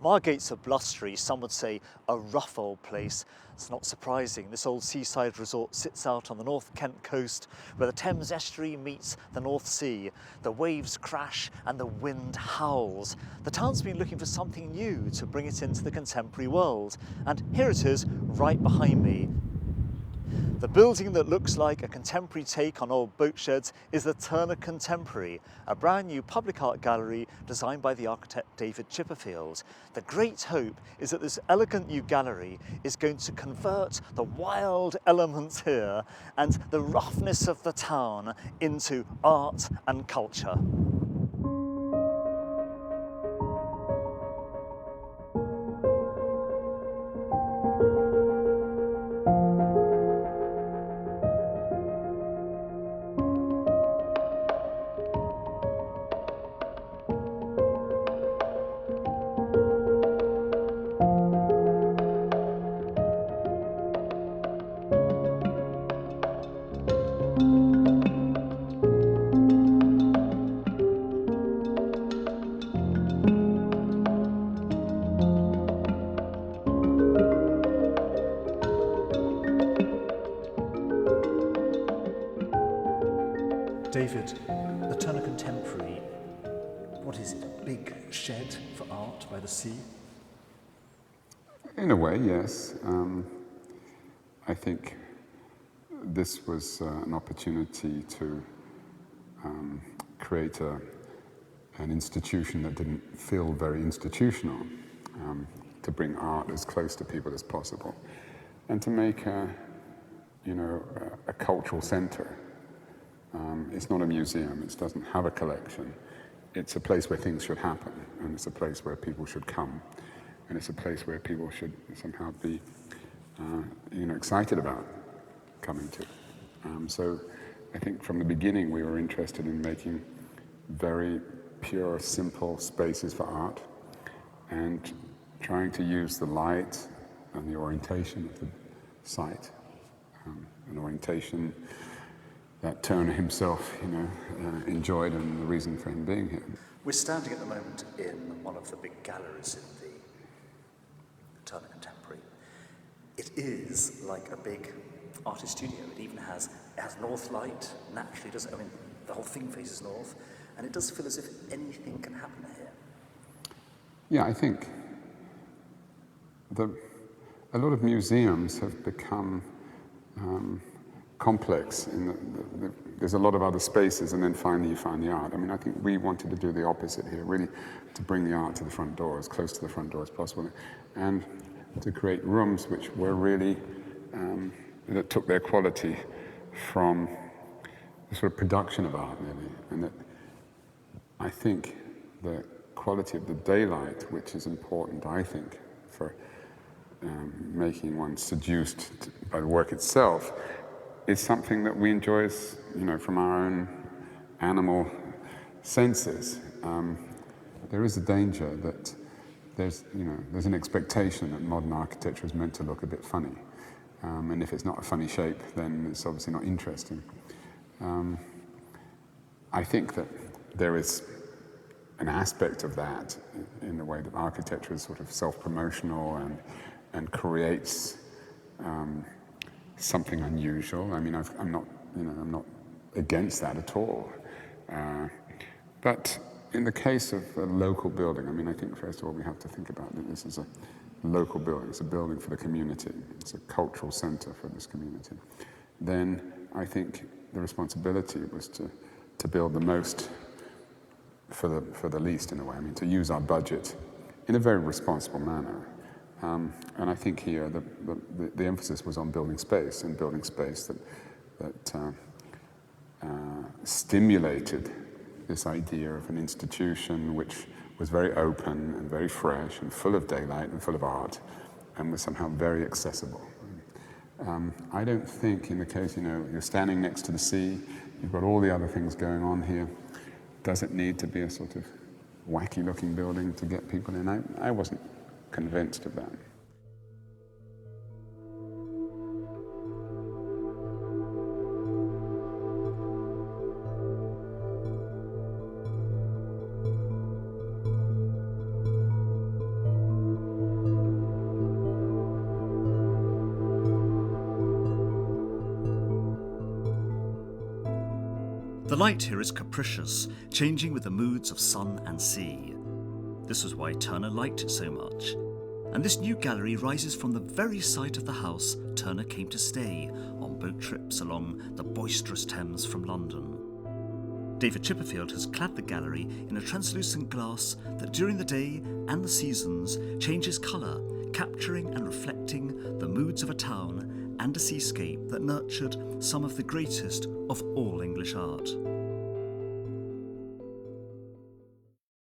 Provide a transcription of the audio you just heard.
Margate's a blustery, some would say a rough old place. It's not surprising. This old seaside resort sits out on the North Kent coast where the Thames estuary meets the North Sea. The waves crash and the wind howls. The town's been looking for something new to bring it into the contemporary world. And here it is, right behind me. The building that looks like a contemporary take on old boat sheds is the Turner Contemporary, a brand new public art gallery designed by the architect David Chipperfield. The great hope is that this elegant new gallery is going to convert the wild elements here and the roughness of the town into art and culture. David, the Turner Contemporary, what is it, a big shed for art by the sea? In a way, yes. I think this was an opportunity to create an institution that didn't feel very institutional, to bring art as close to people as possible, and to make a cultural center. It's not a museum, it doesn't have a collection. It's a place where things should happen, and it's a place where people should come, and it's a place where people should somehow be excited about coming to. So I think from the beginning we were interested in making very pure, simple spaces for art, and trying to use the light and the orientation of the site, an orientation that Turner himself, enjoyed, and the reason for him being here. We're standing at the moment in one of the big galleries in the Turner Contemporary. It is like a big artist studio. It even has north light, naturally doesn't. I mean, the whole thing faces north, and it does feel as if anything can happen here. Yeah, I think a lot of museums have become complex in there's a lot of other spaces, and then finally you find the art. I mean, I think we wanted to do the opposite here, really to bring the art to the front door, as close to the front door as possible, and to create rooms which were really, that took their quality from the sort of production of art, really. And that I think the quality of the daylight, which is important, I think, for making one seduced by the work itself, is something that we enjoy as, from our own animal senses. There is a danger that there's an expectation that modern architecture is meant to look a bit funny. And if it's not a funny shape, then it's obviously not interesting. I think that there is an aspect of that in the way that architecture is sort of self-promotional and creates something unusual. I mean, I'm not against that at all. But in the case of a local building, I mean, I think first of all we have to think about that this is a local building. It's a building for the community. It's a cultural center for this community. Then I think the responsibility was to build the most for the least, in a way. I mean, to use our budget in a very responsible manner. And I think here the emphasis was on building space, and building space that stimulated this idea of an institution which was very open and very fresh and full of daylight and full of art, and was somehow very accessible. I don't think in the case, you're standing next to the sea, you've got all the other things going on here. Does it need to be a sort of wacky-looking building to get people in? I wasn't convinced of that. The light here is capricious, changing with the moods of sun and sea. This was why Turner liked it so much. And this new gallery rises from the very site of the house Turner came to stay on boat trips along the boisterous Thames from London. David Chipperfield has clad the gallery in a translucent glass that during the day and the seasons changes colour, capturing and reflecting the moods of a town and a seascape that nurtured some of the greatest of all English art.